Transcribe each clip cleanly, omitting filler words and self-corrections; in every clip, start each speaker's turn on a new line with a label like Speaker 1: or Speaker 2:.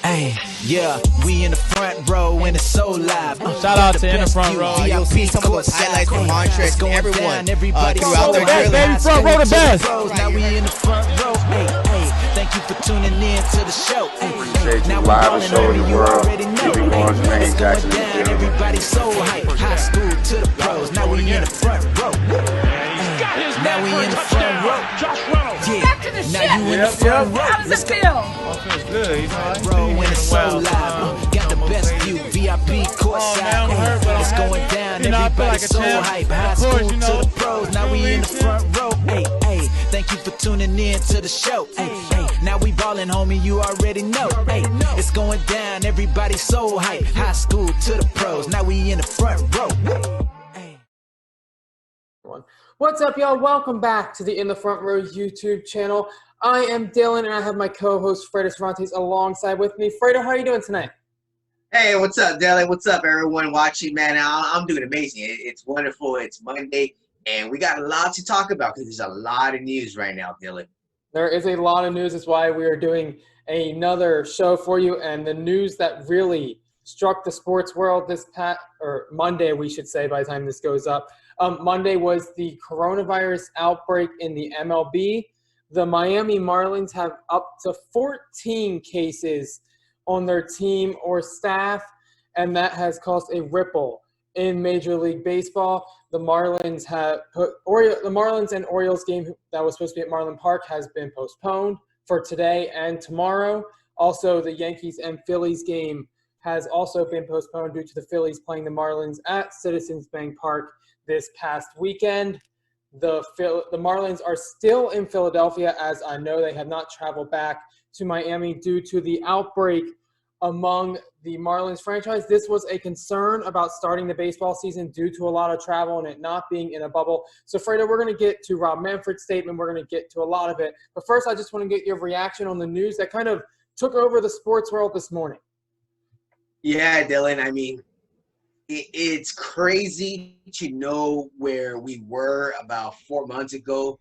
Speaker 1: Hey, yeah, we in the front row and it's so live.
Speaker 2: Shout out to in the front row.
Speaker 3: You'll see some of those highlights from Montrez and everyone throughout their
Speaker 2: Baby,
Speaker 3: drilling.
Speaker 2: front row the best.
Speaker 1: Now we in the front row. Hey, thank you for tuning in to the show.
Speaker 4: Appreciate
Speaker 1: Now
Speaker 4: you
Speaker 1: we
Speaker 4: live
Speaker 1: ballin'
Speaker 4: and showing
Speaker 1: over,
Speaker 4: the
Speaker 1: you
Speaker 4: world.
Speaker 1: already know.
Speaker 4: Keep it going, Jermaine
Speaker 1: It's going
Speaker 4: Jackson in the
Speaker 1: down,
Speaker 4: building.
Speaker 1: everybody so hype. High school to the pros. Now we in the front row. Now we in the front row. Yeah.
Speaker 5: Back to the
Speaker 1: Now
Speaker 5: ship.
Speaker 1: you in the front row.
Speaker 5: How does
Speaker 1: Let's
Speaker 5: it
Speaker 1: go.
Speaker 5: feel?
Speaker 2: Feels good. You know, I ain't
Speaker 1: Bro,
Speaker 2: seen
Speaker 1: when
Speaker 2: you
Speaker 1: it's
Speaker 2: in
Speaker 1: so
Speaker 2: a while.
Speaker 1: live, got the best view, VIP courtside.
Speaker 2: man, I'm hurt, but I'm
Speaker 1: It's going
Speaker 2: happy.
Speaker 1: down,
Speaker 2: You know, I feel
Speaker 1: everybody
Speaker 2: like a
Speaker 1: so
Speaker 2: champ.
Speaker 1: hype. High
Speaker 2: Of course,
Speaker 1: school
Speaker 2: you
Speaker 1: to
Speaker 2: know.
Speaker 1: the pros, now we in the front row. Hey, thank you for tuning in to the show. Hey, now we ballin', homie, you already know. Hey, it's going down, everybody so hype. High school to the pros, now we in the front row.
Speaker 6: What's up, y'all? Welcome back to the In the Front Row YouTube channel. I am Dylan, and I have my co-host Fredo Cervantes alongside with me. Fredo, how are you doing tonight?
Speaker 3: Hey, what's up, Dylan? What's up, everyone watching, man? I'm doing amazing. It's wonderful. It's Monday, and we got a lot to talk about because there's a lot of news right now, Dylan.
Speaker 6: There is a lot of news. That's why we are doing another show for you. And the news that really struck the sports world this Monday, we should say, by the time this goes up. Monday was the coronavirus outbreak in the MLB. The Miami Marlins have up to 14 cases on their team or staff, and that has caused a ripple in Major League Baseball. The Marlins and Orioles game that was supposed to be at Marlin Park has been postponed for today and tomorrow. Also, the Yankees and Phillies game has also been postponed due to the Phillies playing the Marlins at Citizens Bank Park this past weekend. The Marlins are still in Philadelphia, as I know they have not traveled back to Miami due to the outbreak among the Marlins franchise. This was a concern about starting the baseball season due to a lot of travel and it not being in a bubble. So, Fredo, we're going to get to Rob Manfred's statement. We're going to get to a lot of it. But first, I just want to get your reaction on the news that kind of took over the sports world this morning.
Speaker 3: Yeah, Dylan. I mean, it's crazy to know where we were about 4 months ago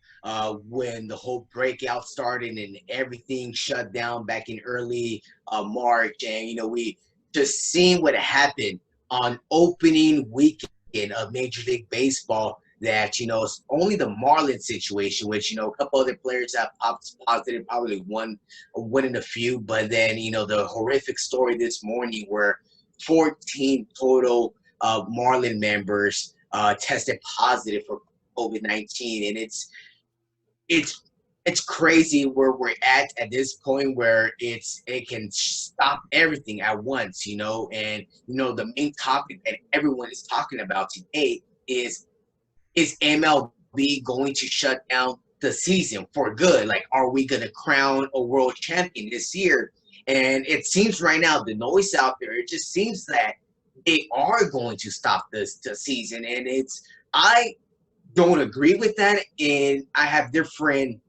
Speaker 3: when the whole breakout started and everything shut down back in early March. And, we just seen what happened on opening weekend of Major League Baseball that, it's only the Marlins situation, which, a couple other players have popped positive, probably one in a few. But then, the horrific story this morning where 14 total Marlin members tested positive for COVID-19, and it's crazy where we're at this point where it can stop everything at once, and the main topic that everyone is talking about today is MLB going to shut down the season for good? Like, are we going to crown a world champion this year? And it seems right now, the noise out there, it just seems that they are going to stop the season. And I don't agree with that. And I have different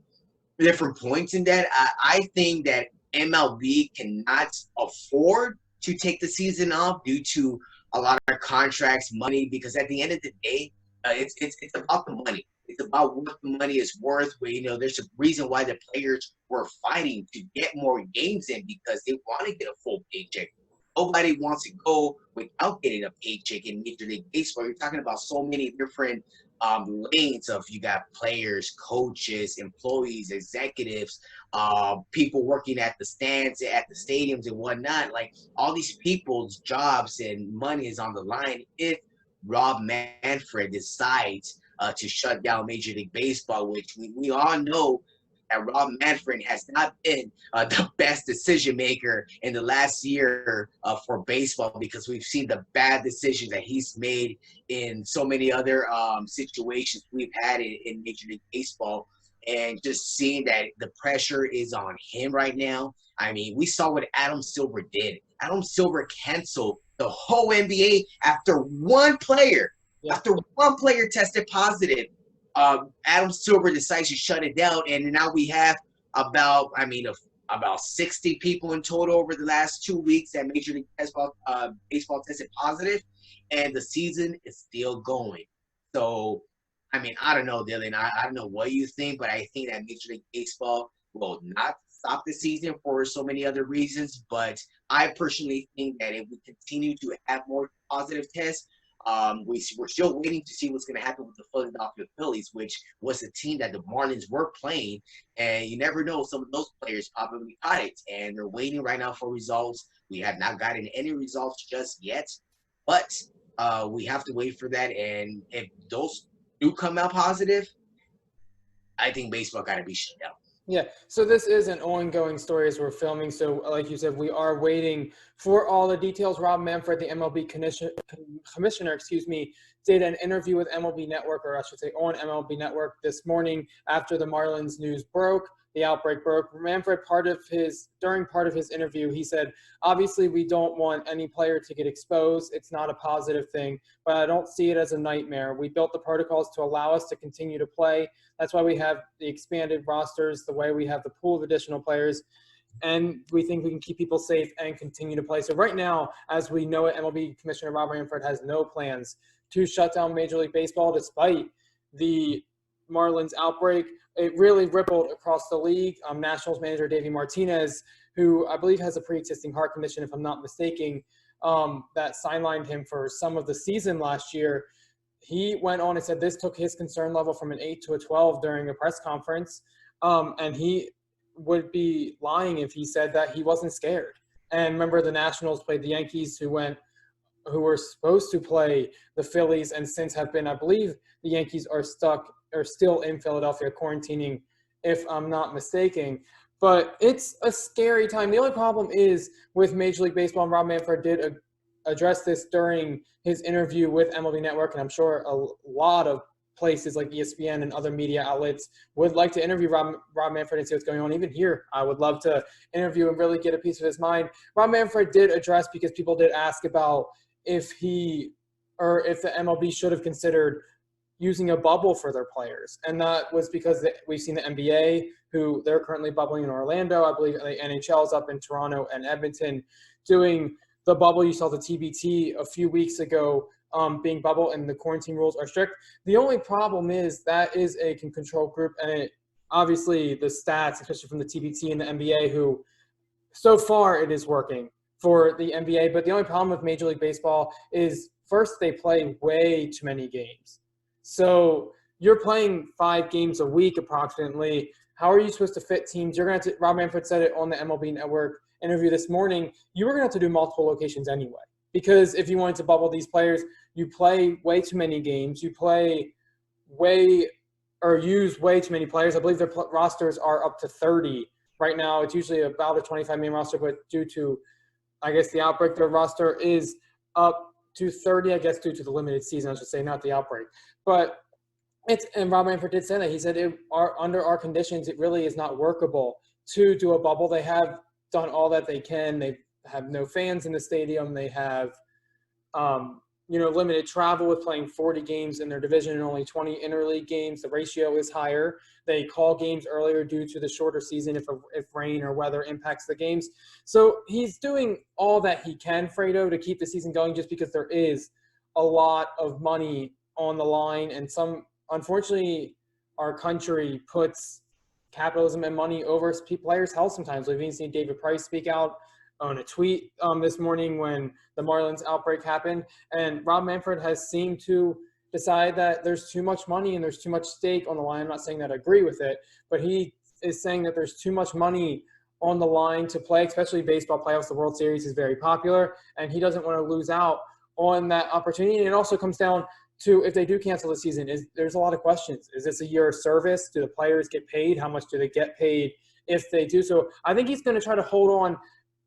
Speaker 3: points in that. I think that MLB cannot afford to take the season off due to a lot of contracts, money, because at the end of the day, it's about the money. It's about what the money is worth. Where, there's a reason why the players were fighting to get more games in because they want to get a full paycheck. Nobody wants to go without getting a paycheck in Major League Baseball. You're talking about so many different lanes of you got players, coaches, employees, executives, people working at the stands, at the stadiums and whatnot. Like, all these people's jobs and money is on the line if Rob Manfred decides to shut down Major League Baseball, which we all know that Rob Manfred has not been the best decision maker in the last year for baseball, because we've seen the bad decisions that he's made in so many other situations we've had in Major League Baseball. And just seeing that the pressure is on him right now. I mean, we saw what Adam Silver did. Adam Silver canceled the whole NBA after one player. Yeah. After one player tested positive, Adam Silver decides to shut it down, and now we have about 60 people in total over the last 2 weeks that Major League Baseball tested positive, and the season is still going. So, I mean, I don't know, Dylan. I don't know what you think, but I think that Major League Baseball will not stop the season for so many other reasons. But I personally think that if we continue to have more positive tests, we're still waiting to see what's going to happen with the Philadelphia Phillies, which was a team that the Marlins were playing. And you never know, some of those players probably caught it. And they're waiting right now for results. We have not gotten any results just yet. But we have to wait for that. And if those do come out positive, I think baseball got to be shut down.
Speaker 6: Yeah, so this is an ongoing story as we're filming. So like you said, we are waiting for all the details. Rob Manfred, the MLB commissioner, did an interview with MLB Network, or I should say on MLB Network this morning after the Marlins news broke. The outbreak broke. Manfred, during part of his interview, he said, obviously we don't want any player to get exposed. It's not a positive thing, but I don't see it as a nightmare. We built the protocols to allow us to continue to play. That's why we have the expanded rosters, the way we have the pool of additional players, and we think we can keep people safe and continue to play. So right now, as we know it, MLB Commissioner Rob Ranford has no plans to shut down Major League Baseball despite the Marlins outbreak. It really rippled across the league. Nationals manager Davey Martinez, who I believe has a pre-existing heart condition, if I'm not mistaken, that sidelined him for some of the season last year. He went on and said this took his concern level from an 8 to a 12 during a press conference, and he would be lying if he said that he wasn't scared. And remember, the Nationals played the Yankees, who were supposed to play the Phillies, and since have been, I believe, the Yankees are still in Philadelphia quarantining, if I'm not mistaken. But it's a scary time. The only problem is with Major League Baseball, and Rob Manfred did address this during his interview with MLB Network, and I'm sure a lot of places like ESPN and other media outlets would like to interview Rob Manfred and see what's going on. Even here, I would love to interview and really get a piece of his mind. Rob Manfred did address, because people did ask about if the MLB should have considered using a bubble for their players. And that was because we've seen the NBA, who they're currently bubbling in Orlando. I believe the NHL is up in Toronto and Edmonton doing the bubble. You saw the TBT a few weeks ago being bubble, and the quarantine rules are strict. The only problem is that is a control group, and obviously the stats, especially from the TBT and the NBA, who so far it is working for the NBA. But the only problem with Major League Baseball is, first, they play way too many games. So you're playing 5 games a week approximately. How are you supposed to fit teams? You're going to Rob Manfred said it on the MLB Network interview this morning. You were going to have to do multiple locations anyway, because if you wanted to bubble these players, you play way too many games. You use way too many players. I believe their rosters are up to 30 right now. It's usually about a 25-man roster, but due to, I guess, the outbreak, their roster is up to 30, I guess, due to the limited season, I should say, not the outbreak. But and Rob Manfred did say that. He said under our conditions, it really is not workable to do a bubble. They have done all that they can. They have no fans in the stadium. They have, limited travel with playing 40 games in their division and only 20 interleague games. The ratio is higher. They call games earlier due to the shorter season if rain or weather impacts the games. So he's doing all that he can, Fredo, to keep the season going, just because there is a lot of money on the line. And unfortunately, our country puts capitalism and money over players' health sometimes. We've even seen David Price speak out on a tweet this morning when the Marlins outbreak happened. And Rob Manfred has seemed to decide that there's too much money and there's too much stake on the line. I'm not saying that I agree with it, but he is saying that there's too much money on the line to play, especially baseball playoffs. The World Series is very popular, and he doesn't want to lose out on that opportunity. And it also comes down to, if they do cancel the season, there's a lot of questions. Is this a year of service? Do the players get paid? How much do they get paid if they do? So I think he's going to try to hold on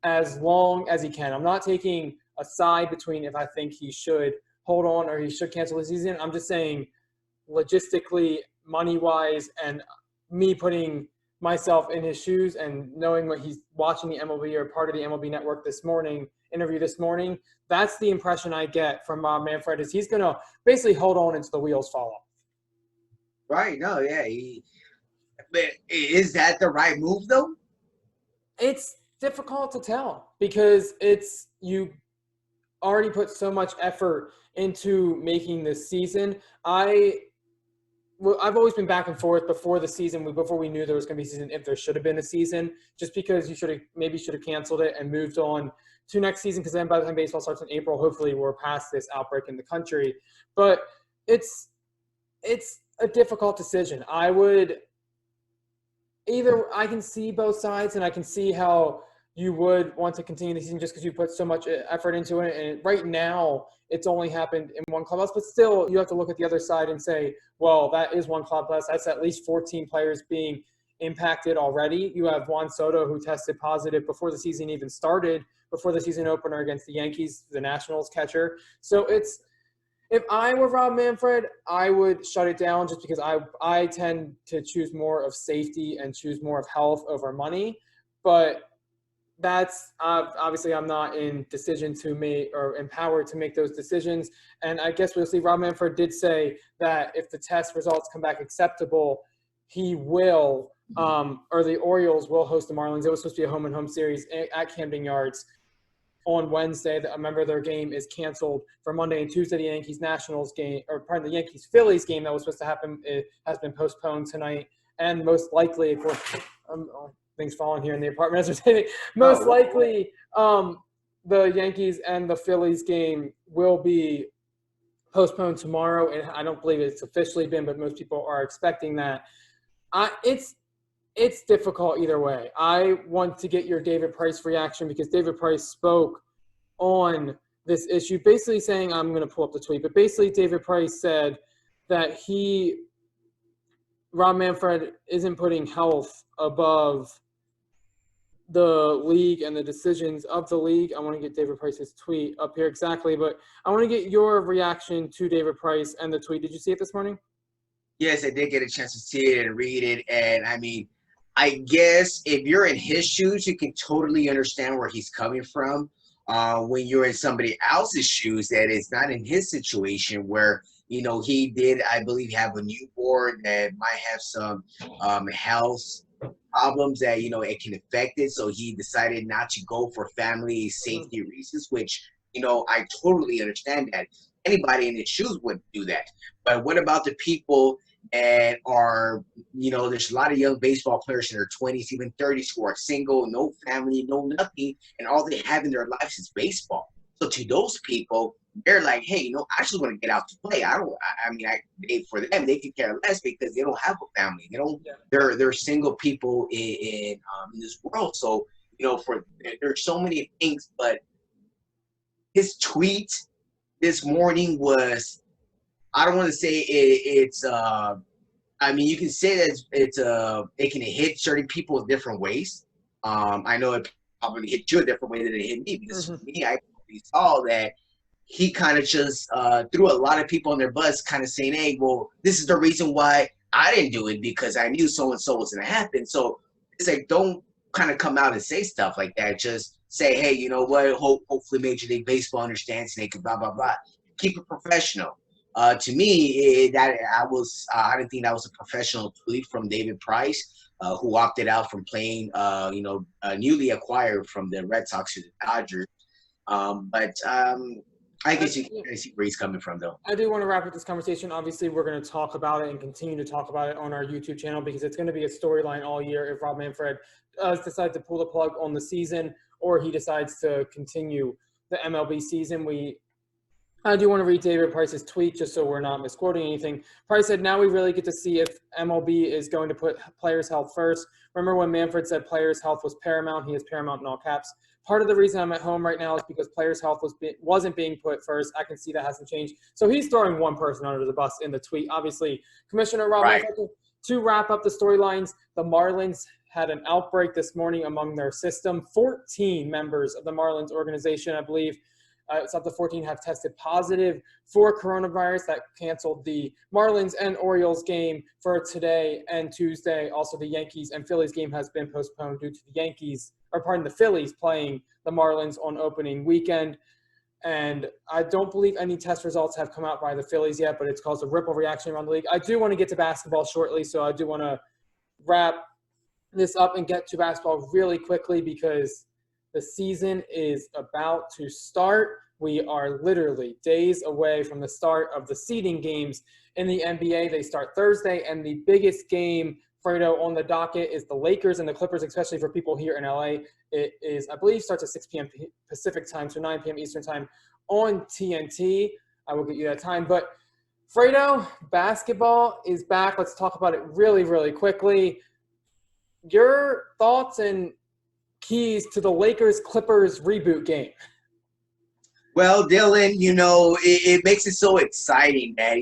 Speaker 6: as long as he can. I'm not taking a side between if I think he should hold on or he should cancel the season. I'm just saying, logistically, money-wise, and me putting myself in his shoes and knowing what he's watching the MLB or part of the MLB Network interview this morning, that's the impression I get from Rob Manfred, is he's going to basically hold on until the wheels fall off.
Speaker 3: Right. No, yeah. But is that the right move, though?
Speaker 6: It's difficult to tell, because you already put so much effort into making this season. I've always been back and forth before the season, before we knew there was going to be a season, if there should have been a season, just because you should have canceled it and moved on to next season, because then by the time baseball starts in April, hopefully we're past this outbreak in the country. But it's a difficult decision. I can see both sides, and I can see how you would want to continue the season just because you put so much effort into it. And right now, it's only happened in one clubhouse. But still, you have to look at the other side and say, well, that is one clubhouse. That's at least 14 players being impacted already. You have Juan Soto, who tested positive before the season even started, before the season opener against the Yankees, the Nationals catcher. So if I were Rob Manfred, I would shut it down just because I tend to choose more of safety and choose more of health over money. But that's obviously I'm not in decision to make or empowered to make those decisions. And I guess we'll see. Rob Manfred did say that if the test results come back acceptable, he will or the Orioles will host the Marlins. It was supposed to be a home-and-home series at Camden Yards on Wednesday. Remember, their game is canceled for Monday and Tuesday. The Yankees-Nationals game, or pardon, the Yankees-Phillies game that was supposed to happen, it has been postponed tonight. And most likely, of course, things falling here in the apartment as we're saying, most likely the Yankees and the Phillies game will be postponed tomorrow. And I don't believe it's officially been, but most people are expecting that. It's difficult either way. I want to get your David Price reaction because David Price spoke on this issue, basically saying, I'm going to pull up the tweet, but basically David Price said that Rob Manfred isn't putting health above the league and the decisions of the league. I want to get David Price's tweet up here exactly, but I want to get your reaction to David Price and the tweet. Did you see it this morning?
Speaker 3: Yes, I did get a chance to see it and read it. And I mean, I guess if you're in his shoes, you can totally understand where he's coming from. When you're in somebody else's shoes that is not in his situation where, he did, I believe, have a newborn that might have some health problems that, it can affect it. So he decided not to go for family safety reasons, which, I totally understand that. Anybody in his shoes would do that. But what about the people that are, there's a lot of young baseball players in their 20s, even 30s who are single, no family, no nothing, and all they have in their lives is baseball. So to those people, they're like, hey, I just want to get out to play. For them, they can care less because they don't have a family. They're single people in this world. So, there's so many things, but his tweet this morning was, I don't want to say it's you can say that it can hit certain people in different ways. I know it probably hit you a different way than it hit me because for me, I saw that he kind of just threw a lot of people on their bus, kind of saying, hey, well, this is the reason why I didn't do it because I knew so-and-so was going to happen. So it's like, don't kind of come out and say stuff like that. Just say, hey, you know what, hopefully Major League Baseball understands and they can blah, blah, blah. Keep it professional. To me, I didn't think that was a professional tweet from David Price, who opted out from playing, newly acquired from the Red Sox to the Dodgers. I guess you can see where he's coming from, though.
Speaker 6: I do want to wrap up this conversation. Obviously, we're going to talk about it and continue to talk about it on our YouTube channel because it's going to be a storyline all year if Rob Manfred does decide to pull the plug on the season or he decides to continue the MLB season. I do want to read David Price's tweet just so we're not misquoting anything. Price said, now we really get to see if MLB is going to put players' health first. Remember when Manfred said players' health was paramount? He is paramount in all caps. Part of the reason I'm at home right now is because players' health wasn't being put first. I can see that hasn't changed. So he's throwing one person under the bus in the tweet. Obviously, Commissioner Rob Manfred, to wrap up the storylines, the Marlins had an outbreak this morning among their system. 14 members of the Marlins organization, I believe, it's up to 14 have tested positive for coronavirus. That canceled the Marlins and Orioles game for today and Tuesday. Also, the Yankees and Phillies game has been postponed due to the Phillies playing the Marlins on opening weekend. And I don't believe any test results have come out by the Phillies yet, but it's caused a ripple reaction around the league. I do want to get to basketball shortly, so I do want to wrap this up and get to basketball really quickly because the season is about to start We are literally days away from the start of the seeding games in the NBA. They start Thursday, and the biggest game, Fredo, on the docket is the Lakers and the Clippers, especially for people here in LA. It is, I believe, starts at 6 p.m. Pacific time, so 9 p.m. Eastern time on TNT. I will get you that time. But Fredo, basketball is back. Let's talk about it really, really quickly. Your thoughts and keys to the Lakers-Clippers reboot game?
Speaker 3: Well, Dylan, it makes it so exciting that,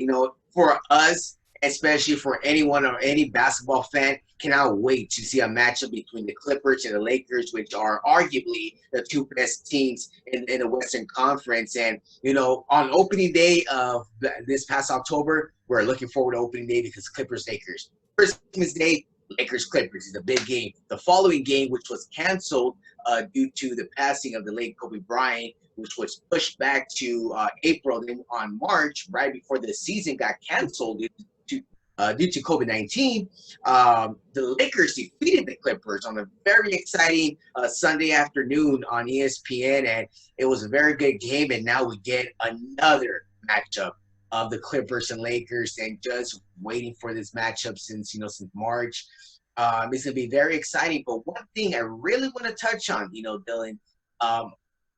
Speaker 3: for us, especially for anyone or any basketball fan, cannot wait to see a matchup between the Clippers and the Lakers, which are arguably the two best teams in the Western Conference. And, on opening day of this past October, we're looking forward to opening day because Clippers-Lakers. Christmas Day, Lakers-Clippers is a big game. The following game, which was canceled due to the passing of the late Kobe Bryant, which was pushed back to April, then on March, right before the season got canceled due to COVID-19, the Lakers defeated the Clippers on a very exciting Sunday afternoon on ESPN, and it was a very good game. And now we get another matchup of the Clippers and Lakers, and just waiting for this matchup since March. It's gonna be very exciting. But one thing I really want to touch on, Dylan,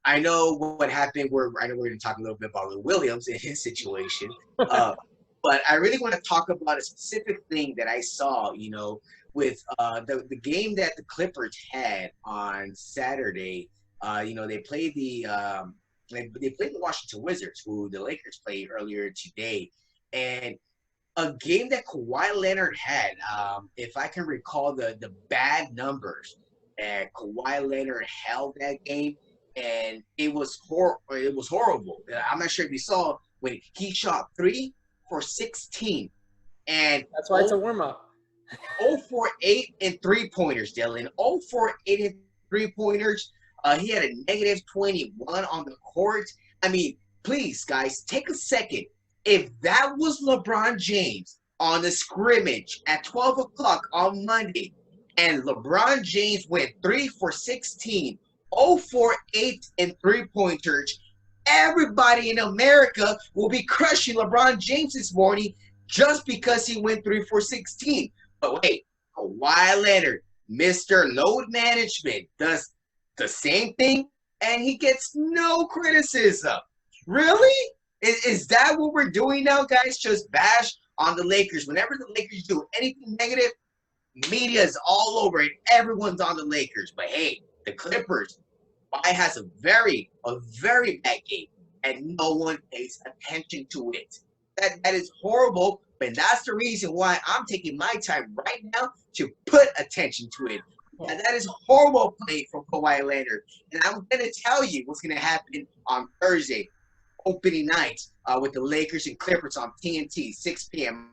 Speaker 3: I know what happened. I know we're going to talk a little bit about Lou Williams and his situation, but I really want to talk about a specific thing that I saw, with the game that the Clippers had on Saturday. They played the Washington Wizards, who the Lakers played earlier today, and a game that Kawhi Leonard had. If I can recall the bad numbers, and Kawhi Leonard held that game. And it was horrible. I'm not sure if you saw when he shot 3 for 16, and
Speaker 6: that's why it's a warm up.
Speaker 3: 0 for 8 in 3-pointers, Dylan. 0 for 8 in 3-pointers. He had a negative 21 on the court. I mean, please, guys, take a second. If that was LeBron James on the scrimmage at 12 o'clock on Monday, and LeBron James went 3 for 16. 0 for 8 in 3-pointers, everybody in America will be crushing LeBron James this morning just because he went 3 for 16. But wait, Kawhi Leonard, Mr. Load Management, does the same thing, and he gets no criticism. Really? Is that what we're doing now, guys? Just bash on the Lakers. Whenever the Lakers do anything negative, media is all over it. Everyone's on the Lakers. But hey, the Clippers, Kawhi has a very bad game, and no one pays attention to it. That is horrible, but that's the reason why I'm taking my time right now to put attention to it. And that is horrible play from Kawhi Leonard. And I'm going to tell you what's going to happen on Thursday, opening night, with the Lakers and Clippers on TNT, 6 p.m.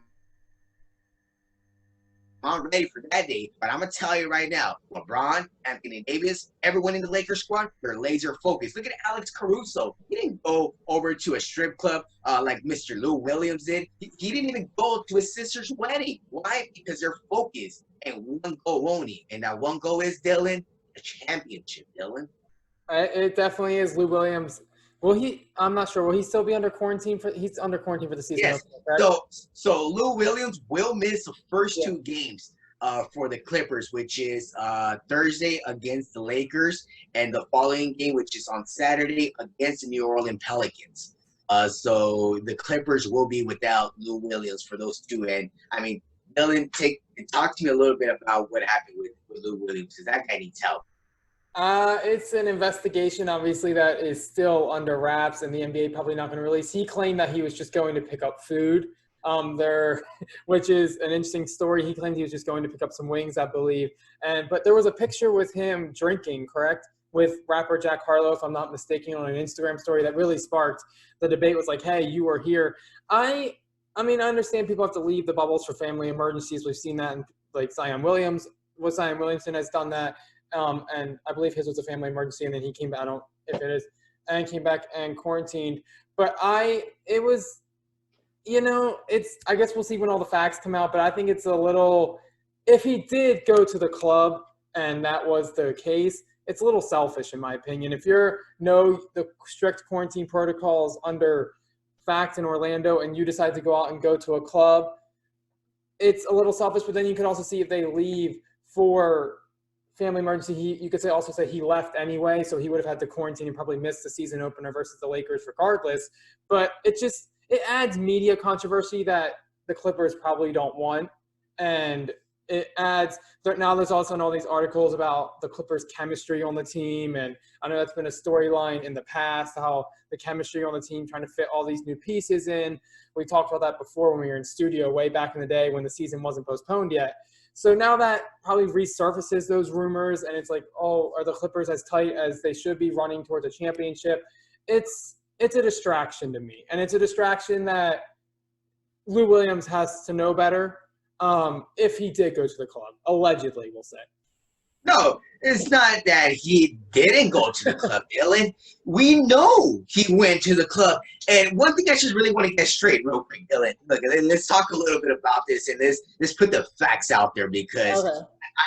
Speaker 3: I'm ready for that day, but I'm going to tell you right now, LeBron, Anthony Davis, everyone in the Lakers squad, they're laser focused. Look at Alex Caruso. He didn't go over to a strip club like Mr. Lou Williams did. He didn't even go to his sister's wedding. Why? Because they're focused and one goal only. And that one goal is, Dylan, a championship, Dylan.
Speaker 6: It definitely is Lou Williams. I'm not sure. Will he still be under quarantine he's under quarantine for the season?
Speaker 3: Yes. So Lou Williams will miss the first 2 games for the Clippers, which is Thursday against the Lakers, and the following game, which is on Saturday against the New Orleans Pelicans. So the Clippers will be without Lou Williams for those 2. And I mean, Dylan, talk to me a little bit about what happened with Lou Williams, because that guy needs help.
Speaker 6: It's an investigation, obviously, that is still under wraps, and the NBA probably not going to release. He claimed that he was just going to pick up food which is an interesting story. He claimed he was just going to pick up some wings, I believe. But there was a picture with him drinking, correct, with rapper Jack Harlow, if I'm not mistaken, on an Instagram story that really sparked the debate. Was like, hey, you were here. I mean, I understand people have to leave the bubbles for family emergencies. We've seen that in, like, Zion Williamson has done that. And I believe his was a family emergency, and then he came back, I don't know if it is, and came back and quarantined. But I guess we'll see when all the facts come out, but I think it's a little, if he did go to the club and that was the case, it's a little selfish in my opinion. If you know the strict quarantine protocols under fact in Orlando and you decide to go out and go to a club, it's a little selfish, but then you could also see if they leave for family emergency, you could also say he left anyway, so he would have had to quarantine and probably missed the season opener versus the Lakers regardless. But it adds media controversy that the Clippers probably don't want. And it adds – now there's also all these articles about the Clippers' chemistry on the team. And I know that's been a storyline in the past, how the chemistry on the team, trying to fit all these new pieces in. We talked about that before when we were in studio way back in the day when the season wasn't postponed yet. So now that probably resurfaces those rumors, and it's like, oh, are the Clippers as tight as they should be running towards a championship? It's a distraction to me. And it's a distraction that Lou Williams has to know better if he did go to the club, allegedly, we'll say.
Speaker 3: No, it's not that he didn't go to the club, Dylan. We know he went to the club. And one thing I just really want to get straight real quick, Dylan. Look, let's talk a little bit about this, and let's put the facts out there, because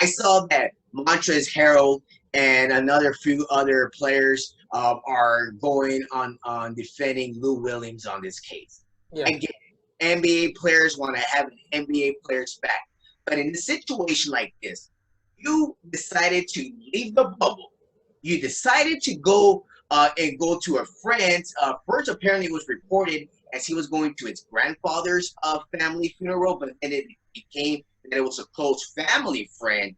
Speaker 3: I saw that Montrezl Harrell and another few other players are going on defending Lou Williams on this case.
Speaker 6: Yeah.
Speaker 3: Again, NBA players want to have an NBA players back. But in a situation like this, you decided to leave the bubble. You decided to go and go to a friend's. First, apparently, it was reported as he was going to his grandfather's family funeral, but then it became that it was a close family friend's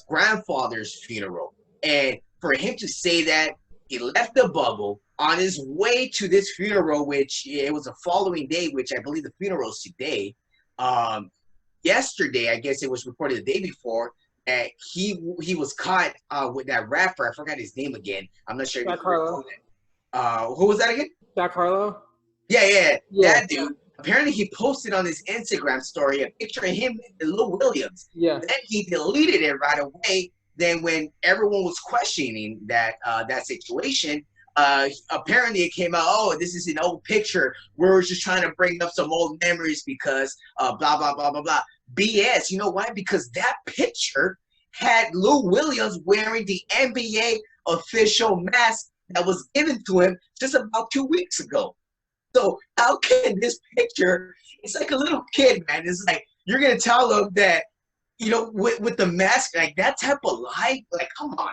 Speaker 3: grandfather's funeral. And for him to say that he left the bubble on his way to this funeral, which it was a following day, which I believe the funeral is today. Yesterday, I guess it was reported the day before, that he was caught with that rapper. I forgot his name again. I'm not sure.
Speaker 6: Jack Harlow.
Speaker 3: Who was that again?
Speaker 6: Jack Harlow?
Speaker 3: Yeah. That dude. Apparently, he posted on his Instagram story a picture of him and Lou Williams.
Speaker 6: Yeah.
Speaker 3: Then he deleted it right away. Then when everyone was questioning that situation, apparently it came out, oh, this is an old picture. We're just trying to bring up some old memories because blah, blah, blah, blah, blah. BS. You know why? Because that picture had Lou Williams wearing the NBA official mask that was given to him just about 2 weeks ago. So how can this picture, it's like a little kid, man. It's like, you're going to tell him that, with the mask, like that type of lie? Like, come on.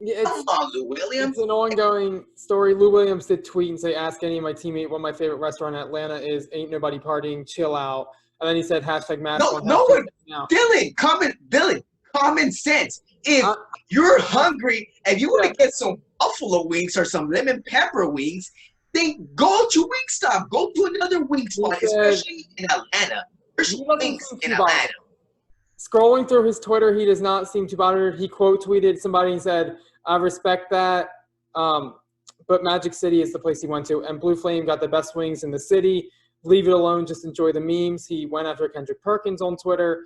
Speaker 6: Yeah,
Speaker 3: come on, Lou Williams.
Speaker 6: It's an ongoing story. Lou Williams did tweet and say, ask any of my teammates what my favorite restaurant in Atlanta is. Ain't nobody partying, chill out. And then he said, hashtag mask on.
Speaker 3: No one. Dylan, common sense. If you're hungry and you want to get some buffalo wings or some lemon pepper wings, then go to Wingstop. Go to another wing spot, especially in Atlanta. There's wings in Atlanta.
Speaker 6: Scrolling through his Twitter, he does not seem too bothered. He quote tweeted somebody and said, I respect that, but Magic City is the place he went to. And Blue Flame got the best wings in the city. Leave it alone. Just enjoy the memes. He went after Kendrick Perkins on Twitter.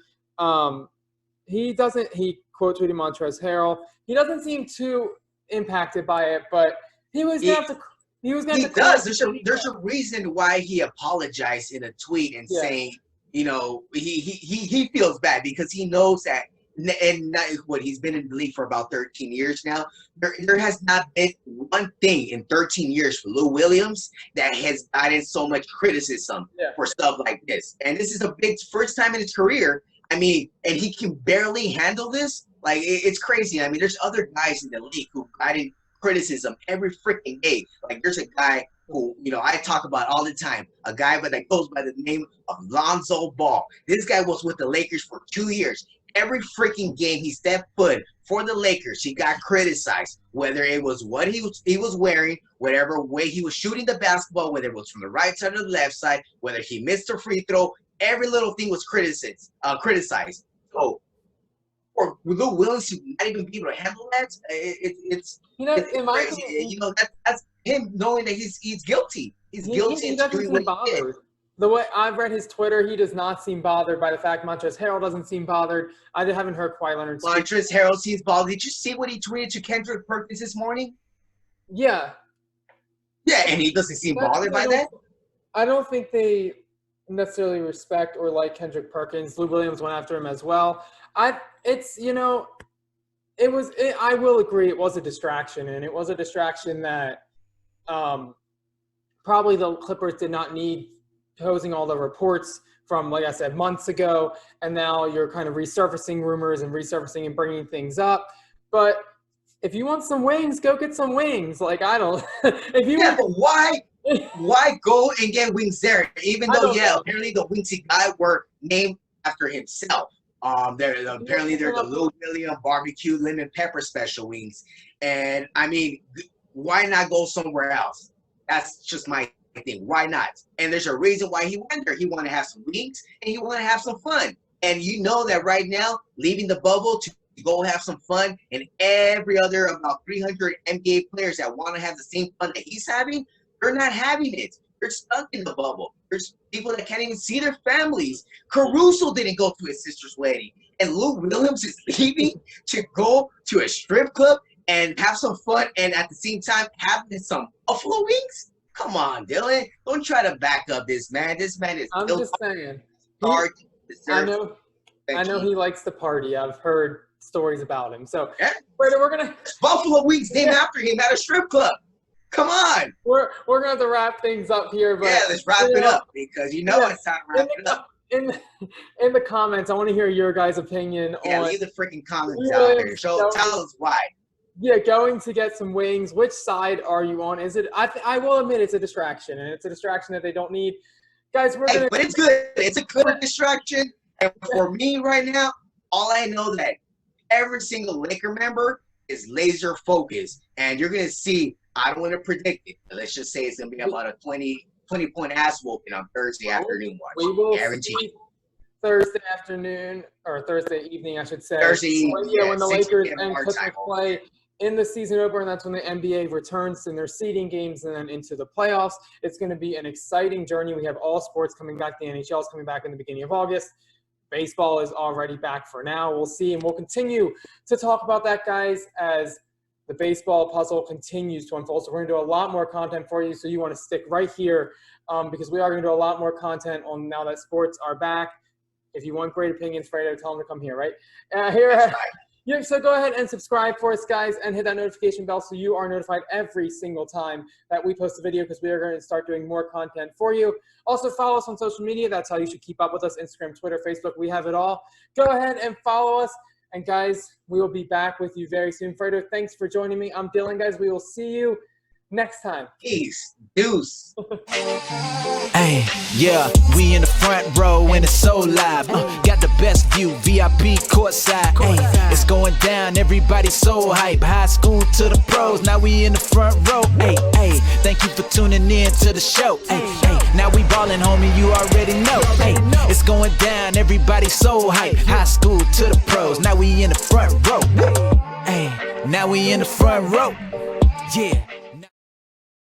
Speaker 6: He quote tweeted Montrezl Harrell. He doesn't seem too impacted by it, but he was going to have to. He does.
Speaker 3: There's a reason why he apologized in a tweet and saying, he feels bad because he knows that, and he's been in the league for about 13 years now. There has not been one thing in 13 years for Lou Williams that has gotten so much criticism for stuff like this. And this is a big first time in his career. I mean, and he can barely handle this. Like, it's crazy. I mean, there's other guys in the league who've gotten criticism every freaking day. Like, there's a guy who, I talk about all the time, a guy that goes by the name of Lonzo Ball. This guy was with the Lakers for 2 years. Every freaking game he stepped foot for the Lakers, he got criticized, whether it was what he was wearing, whatever way he was shooting the basketball, whether it was from the right side or the left side, whether he missed a free throw, every little thing was criticized. So, or Lou Williams to not even be able to handle that, it's crazy. That's him knowing that he's guilty. He's guilty.
Speaker 6: He doesn't seem bothered. The way I've read his Twitter, he does not seem bothered by the fact Montrezl Harrell doesn't seem bothered. I haven't heard Kawhi Leonard speak.
Speaker 3: Montrezl Harrell seems bothered. Did you see what he tweeted to Kendrick Perkins this morning?
Speaker 6: Yeah.
Speaker 3: Yeah, and he doesn't seem bothered by that?
Speaker 6: I don't think they necessarily respect or like Kendrick Perkins. Lou Williams went after him as well. I will agree it was a distraction, and it was a distraction that probably the Clippers did not need, posing all the reports from, like I said, months ago, and now you're kind of resurfacing rumors and bringing things up. But if you want some wings, go get some wings. Like, I don't – if you
Speaker 3: but why go and get wings there? Even though, apparently the wings he got were named after himself. Apparently they're the Little William barbecue lemon pepper special wings. And, I mean, why not go somewhere else? That's just my thing. Why not? And there's a reason why he went there. He wanted to have some wings and he wanted to have some fun. And you know that right now, leaving the bubble to go have some fun, and every other about 300 NBA players that want to have the same fun that he's having, they're not having it. They're stuck in the bubble. There's people that can't even see their families. Caruso didn't go to his sister's wedding. And Lou Williams is leaving to go to a strip club and have some fun, and at the same time having some buffalo wings? Come on, Dylan. Don't try to back up this man. This man is
Speaker 6: I'm just saying. I know he likes to party. I've heard stories about him. So, we're gonna
Speaker 3: buffalo wings named after him at a strip club. Come on.
Speaker 6: We're gonna have to wrap things up here, but
Speaker 3: let's wrap it up, because it's time to wrap it up.
Speaker 6: In the comments, I want to hear your guys' opinion on.
Speaker 3: Leave the freaking comments out there. Tell us why.
Speaker 6: Yeah, going to get some wings. Which side are you on? Is it? I will admit it's a distraction, and it's a distraction that they don't need. Guys, but
Speaker 3: it's good. It's a good distraction. And for me right now, all I know that every single Laker member is laser focused, and you're gonna see. I don't want to predict it, but let's just say it's gonna be about a 20-point ass whooping on Thursday afternoon. Watch.
Speaker 6: We will
Speaker 3: guarantee.
Speaker 6: Thursday afternoon, or Thursday evening, I should say.
Speaker 3: Thursday evening.
Speaker 6: When the Lakers and Clippers play in the season opener, and that's when the NBA returns in their seeding games and then into the playoffs. It's going to be an exciting journey. We have all sports coming back. The NHL is coming back in the beginning of August. Baseball is already back for now. We'll see, and we'll continue to talk about that, guys, as the baseball puzzle continues to unfold. So we're going to do a lot more content for you, so you want to stick right here because we are going to do a lot more content on now that sports are back. If you want great opinions, Fredo, tell them to come here, right? Yeah, so go ahead and subscribe for us, guys, and hit that notification bell so you are notified every single time that we post a video, because we are going to start doing more content for you. Also, follow us on social media. That's how you should keep up with us. Instagram, Twitter, Facebook, we have it all. Go ahead and follow us. And, guys, we will be back with you very soon. Fredo, thanks for joining me. I'm Dylan, guys. We will see you next time.
Speaker 3: Peace. Deuce.
Speaker 1: Hey, yeah, we in the front row and it's so live. Got the best view, VIP courtside. Hey, it's going down, everybody's so hype. High school to the pros, now we in the front row. Hey, hey, thank you for tuning in to the show. Hey, hey, now we ballin', homie, you already know. Hey, it's going down, everybody's so hype. High school to the pros, now we in the front row. Hey, now we in the front row. Yeah.